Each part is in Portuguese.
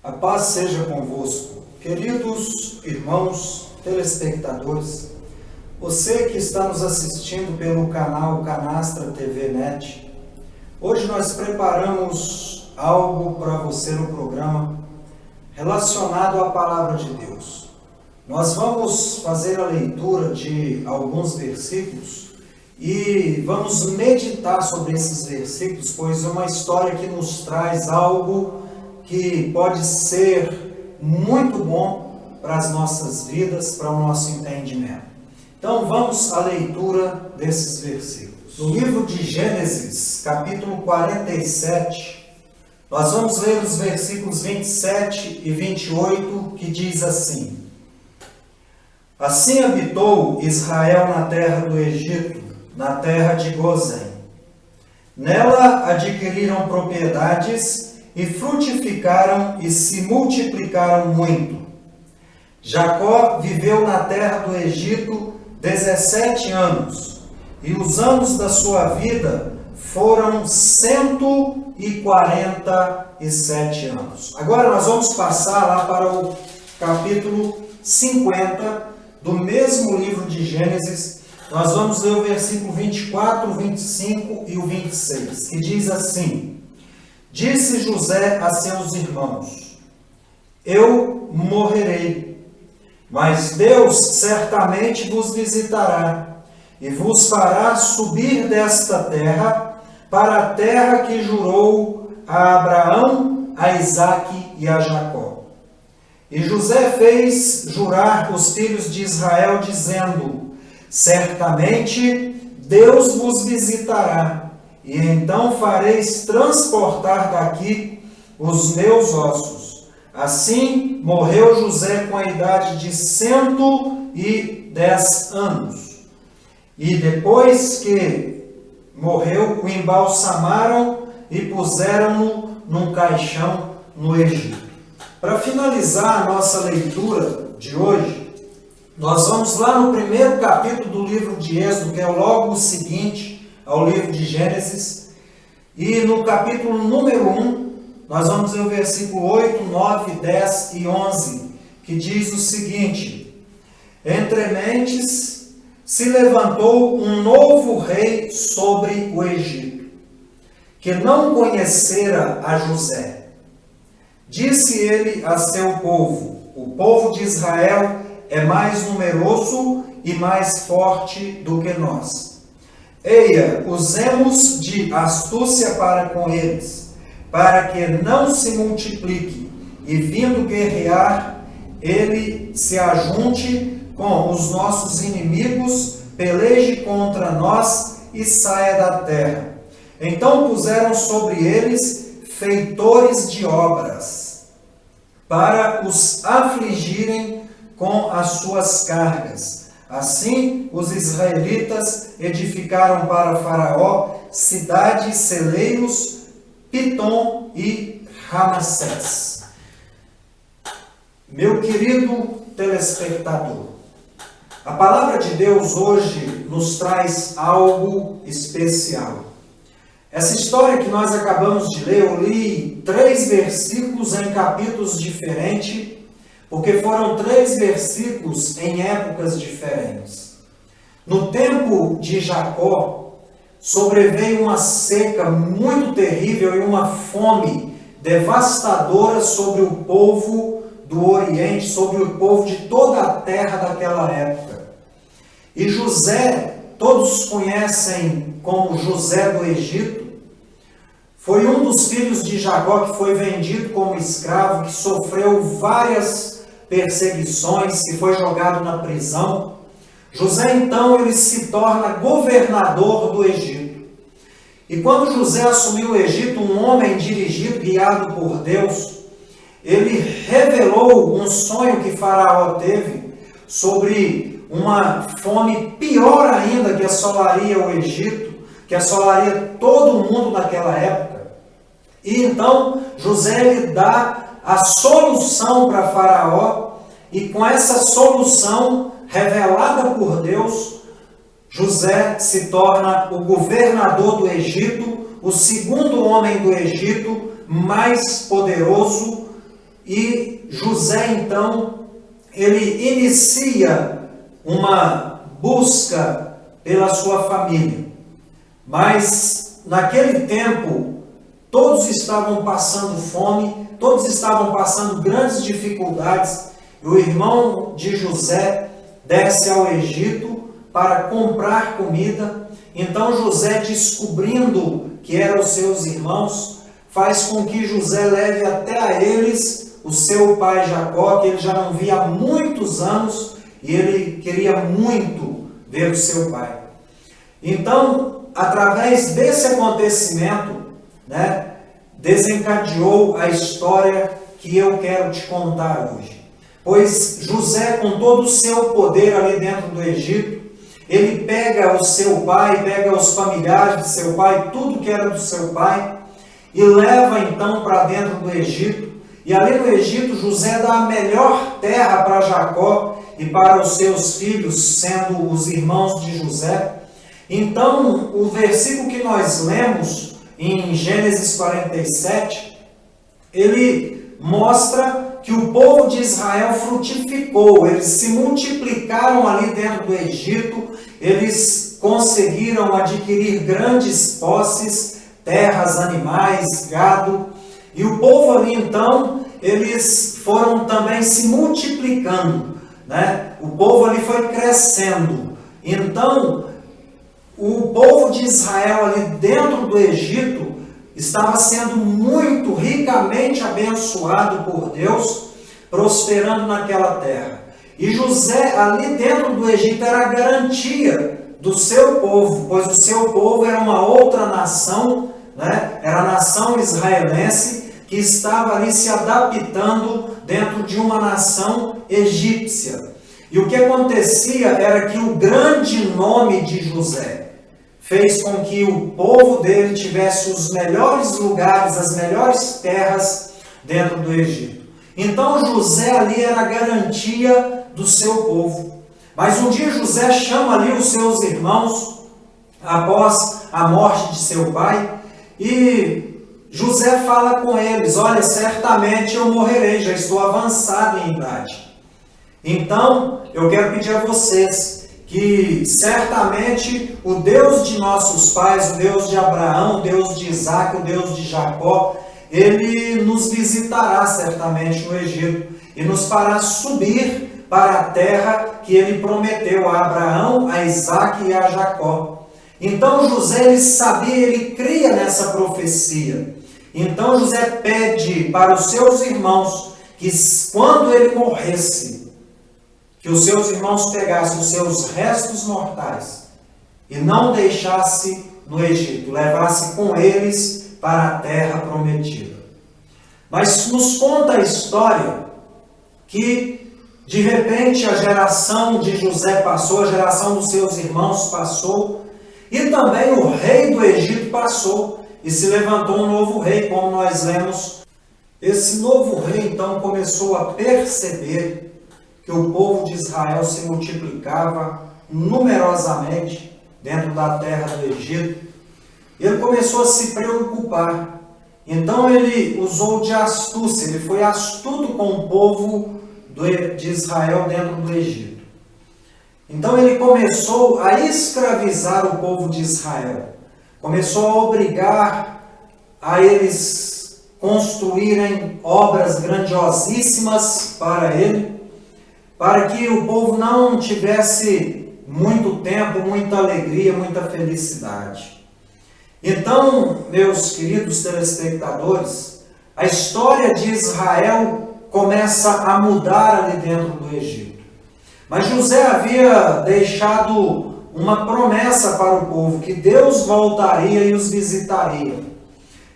A paz seja convosco, queridos irmãos telespectadores, você que está nos assistindo pelo canal Canastra TV Net. Hoje nós preparamos algo para você no programa relacionado à Palavra de Deus. Nós vamos fazer a leitura de alguns versículos e vamos meditar sobre esses versículos, pois é uma história que nos traz algo que pode ser muito bom para as nossas vidas, para o nosso entendimento. Então vamos à leitura desses versículos. No livro de Gênesis, capítulo 47, nós vamos ler os versículos 27 e 28, que diz assim: Assim habitou Israel na terra do Egito, na terra de Gozém. Nela adquiriram propriedades e frutificaram e se multiplicaram muito. Jacó viveu na terra do Egito 17 anos, e os anos da sua vida foram 147 anos. Agora nós vamos passar lá para o capítulo 50 do mesmo livro de Gênesis. Nós vamos ler o versículo 24, 25 e o 26, que diz assim: Disse José a seus irmãos: Eu morrerei, mas Deus certamente vos visitará e vos fará subir desta terra para a terra que jurou a Abraão, a Isaque e a Jacó. E José fez jurar os filhos de Israel, dizendo: Certamente Deus vos visitará, e então fareis transportar daqui os meus ossos. Assim morreu José com a idade de 110 anos. E depois que morreu, o embalsamaram e puseram-no num caixão no Egito. Para finalizar a nossa leitura de hoje, nós vamos lá no primeiro capítulo do livro de Êxodo, que é logo o seguinte ao livro de Gênesis, e no capítulo número 1, nós vamos ler o versículo 8, 9, 10 e 11, que diz o seguinte: Entrementes se levantou um novo rei sobre o Egito, que não conhecera a José. Disse ele a seu povo: O povo de Israel é mais numeroso e mais forte do que nós. Eia, usemos de astúcia para com eles, para que não se multiplique, e vindo guerrear, ele se ajunte com os nossos inimigos, peleje contra nós e saia da terra. Então puseram sobre eles feitores de obras, para os afligirem com as suas cargas. Assim, os israelitas edificaram para Faraó cidades, celeiros, Pitom e Ramassés. Meu querido telespectador, a palavra de Deus hoje nos traz algo especial. Essa história que nós acabamos de ler, eu li 3 versículos em capítulos diferentes, porque foram 3 versículos em épocas diferentes. No tempo de Jacó, sobreveio uma seca muito terrível e uma fome devastadora sobre o povo do Oriente, sobre o povo de toda a terra daquela época. E José, todos conhecem como José do Egito, foi um dos filhos de Jacó que foi vendido como escravo, que sofreu várias perseguições, que foi jogado na prisão. José, então, ele se torna governador do Egito. E quando José assumiu o Egito, um homem dirigido, guiado por Deus, ele revelou um sonho que Faraó teve sobre uma fome pior ainda que assolaria o Egito, que assolaria todo o mundo naquela época. E então José lhe dá a solução para Faraó, e com essa solução revelada por Deus, José se torna o governador do Egito, o segundo homem do Egito mais poderoso e José então, ele inicia uma busca pela sua família. Mas naquele tempo, todos estavam passando fome, todos estavam passando grandes dificuldades, e o irmão de José desce ao Egito para comprar comida. Então José, descobrindo que eram os seus irmãos, faz com que José leve até a eles o seu pai Jacó, que ele já não via há muitos anos, e ele queria muito ver o seu pai. Então, através desse acontecimento, desencadeou a história que eu quero te contar hoje. Pois José, com todo o seu poder ali dentro do Egito, ele pega o seu pai, pega os familiares de seu pai, tudo que era do seu pai, e leva então para dentro do Egito. E ali no Egito, José dá a melhor terra para Jacó e para os seus filhos, sendo os irmãos de José. Então, o versículo que nós lemos em Gênesis 47, ele mostra que o povo de Israel frutificou, eles se multiplicaram ali dentro do Egito, eles conseguiram adquirir grandes posses, terras, animais, gado, e o povo ali então, eles foram também se multiplicando, o povo ali foi crescendo. Então, o povo de Israel ali dentro do Egito estava sendo muito ricamente abençoado por Deus, prosperando naquela terra. E José ali dentro do Egito era a garantia do seu povo, pois o seu povo era uma outra nação, era a nação israelense que estava ali se adaptando dentro de uma nação egípcia. E o que acontecia era que o grande nome de José fez com que o povo dele tivesse os melhores lugares, as melhores terras dentro do Egito. Então José ali era a garantia do seu povo. Mas um dia José chama ali os seus irmãos após a morte de seu pai, e José fala com eles: olha, certamente eu morrerei, já estou avançado em idade. Então eu quero pedir a vocês que certamente o Deus de nossos pais, o Deus de Abraão, o Deus de Isaac, o Deus de Jacó, ele nos visitará certamente no Egito e nos fará subir para a terra que ele prometeu a Abraão, a Isaac e a Jacó. Então José, ele sabia, ele cria nessa profecia. Então José pede para os seus irmãos que quando ele morresse, que os seus irmãos pegassem os seus restos mortais e não deixasse no Egito, levasse com eles para a terra prometida. Mas nos conta a história que de repente a geração de José passou, a geração dos seus irmãos passou, e também o rei do Egito passou, e se levantou um novo rei, como nós lemos. Esse novo rei então começou a perceber que o povo de Israel se multiplicava numerosamente dentro da terra do Egito. Ele começou a se preocupar. Então ele usou de astúcia, ele foi astuto com o povo de Israel dentro do Egito. Então ele começou a escravizar o povo de Israel. Começou a obrigar a eles construírem obras grandiosíssimas para ele, para que o povo não tivesse muito tempo, muita alegria, muita felicidade. Então, meus queridos telespectadores, a história de Israel começa a mudar ali dentro do Egito. Mas José havia deixado uma promessa para o povo, que Deus voltaria e os visitaria.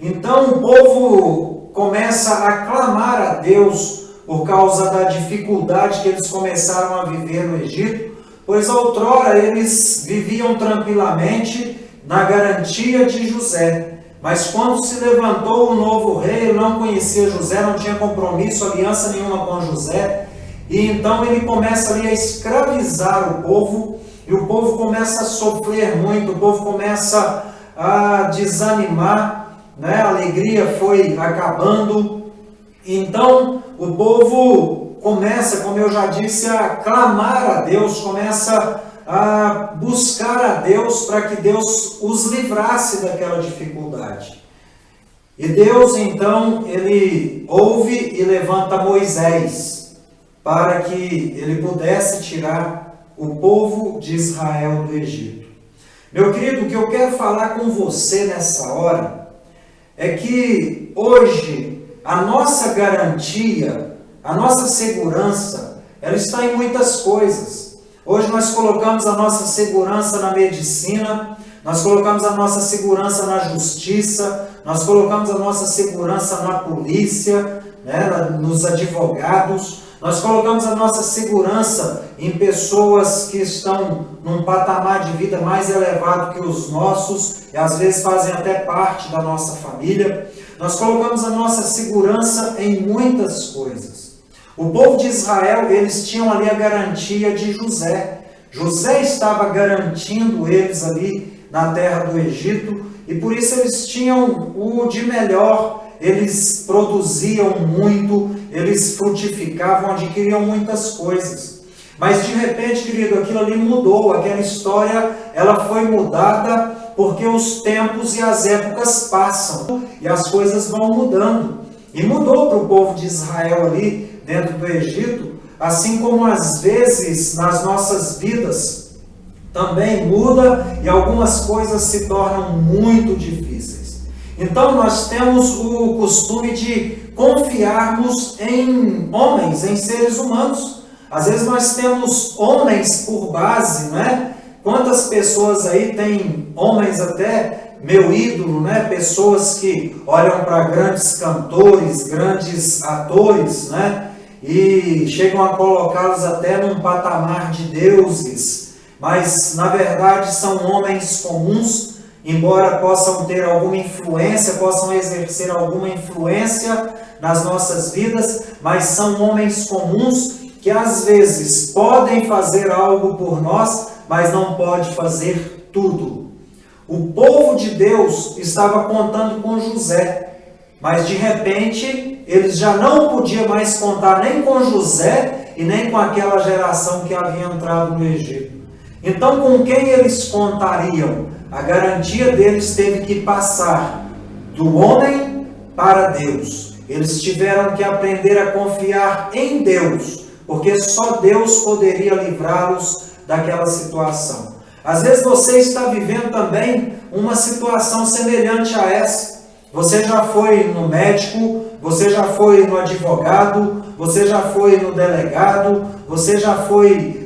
Então o povo começa a clamar a Deus por causa da dificuldade que eles começaram a viver no Egito, pois outrora eles viviam tranquilamente na garantia de José. Mas quando se levantou o novo rei, ele não conhecia José, não tinha compromisso, aliança nenhuma com José, e então ele começa ali a escravizar o povo, e o povo começa a sofrer muito, o povo começa a desanimar, a alegria foi acabando, Então o povo começa, como eu já disse, a clamar a Deus, começa a buscar a Deus para que Deus os livrasse daquela dificuldade. E Deus então, ele ouve e levanta Moisés para que ele pudesse tirar o povo de Israel do Egito. Meu querido, o que eu quero falar com você nessa hora é que hoje a nossa garantia, a nossa segurança, ela está em muitas coisas. Hoje nós colocamos a nossa segurança na medicina, nós colocamos a nossa segurança na justiça, nós colocamos a nossa segurança na polícia, né, nos advogados, nós colocamos a nossa segurança em pessoas que estão num patamar de vida mais elevado que os nossos, e às vezes fazem até parte da nossa família. Nós colocamos a nossa segurança em muitas coisas. O povo de Israel, eles tinham ali a garantia de José. José estava garantindo eles ali na terra do Egito, e por isso eles tinham o de melhor. Eles produziam muito, eles frutificavam, adquiriam muitas coisas. Mas de repente, querido, aquilo ali mudou, aquela história, ela foi mudada porque os tempos e as épocas passam e as coisas vão mudando. E mudou para o povo de Israel ali dentro do Egito, assim como às vezes nas nossas vidas também muda e algumas coisas se tornam muito difíceis. Então nós temos o costume de confiarmos em homens, em seres humanos. Às vezes nós temos homens por base, né? Quantas pessoas aí têm homens até, meu ídolo, né? Pessoas que olham para grandes cantores, grandes atores, né? E chegam a colocá-los até num patamar de deuses. Mas na verdade são homens comuns, embora possam ter alguma influência, possam exercer alguma influência nas nossas vidas, mas são homens comuns que às vezes podem fazer algo por nós, mas não pode fazer tudo. O povo de Deus estava contando com José, mas de repente eles já não podiam mais contar nem com José e nem com aquela geração que havia entrado no Egito. Então com quem eles contariam? A garantia deles teve que passar do homem para Deus. Eles tiveram que aprender a confiar em Deus, porque só Deus poderia livrá-los daquela situação. Às vezes você está vivendo também uma situação semelhante a essa. Você já foi no médico, você já foi no advogado, você já foi no delegado, você já foi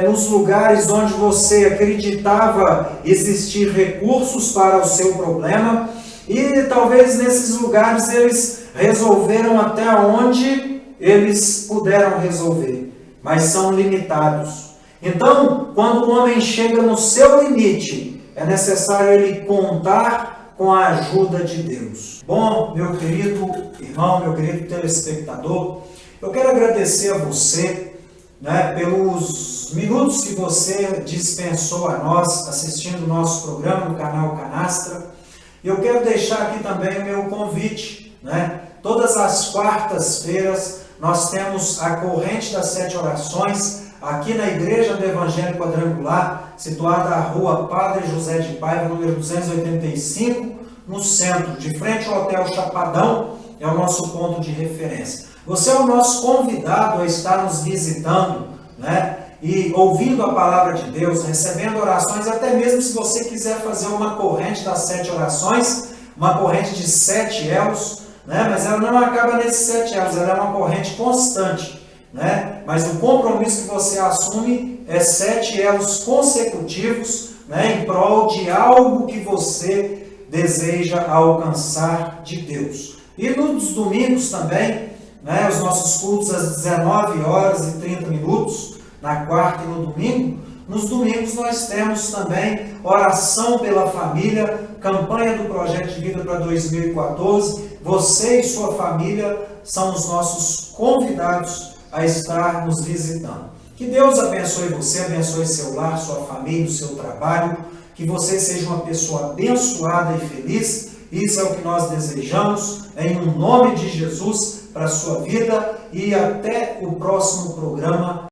nos lugares onde você acreditava existir recursos para o seu problema, e talvez nesses lugares eles resolveram até onde eles puderam resolver, mas são limitados. Então, quando o homem chega no seu limite, é necessário ele contar com a ajuda de Deus. Bom, meu querido irmão, meu querido telespectador, eu quero agradecer a você, né, pelos minutos que você dispensou a nós assistindo o nosso programa no canal Canastra. E eu quero deixar aqui também o meu convite, né? Todas as quartas-feiras nós temos a corrente das 7 orações aqui na Igreja do Evangelho Quadrangular, situada na rua Padre José de Paiva, número 285, no centro, de frente ao Hotel Chapadão, é o nosso ponto de referência. Você é o nosso convidado a estar nos visitando, né? E ouvindo a palavra de Deus, recebendo orações, até mesmo se você quiser fazer uma corrente das 7 orações, uma corrente de 7 elos, né? Mas ela não acaba nesses 7 elos, ela é uma corrente constante, né? Mas o compromisso que você assume é 7 elos consecutivos, né? Em prol de algo que você deseja alcançar de Deus. E nos domingos também, né, os nossos cultos às 19 horas e 30 minutos, na quarta e no domingo. Nos domingos nós temos também oração pela família, campanha do Projeto de Vida para 2014. Você e sua família são os nossos convidados a estar nos visitando. Que Deus abençoe você, abençoe seu lar, sua família, o seu trabalho, que você seja uma pessoa abençoada e feliz. Isso é o que nós desejamos, em nome de Jesus. para a sua vida e até o próximo programa.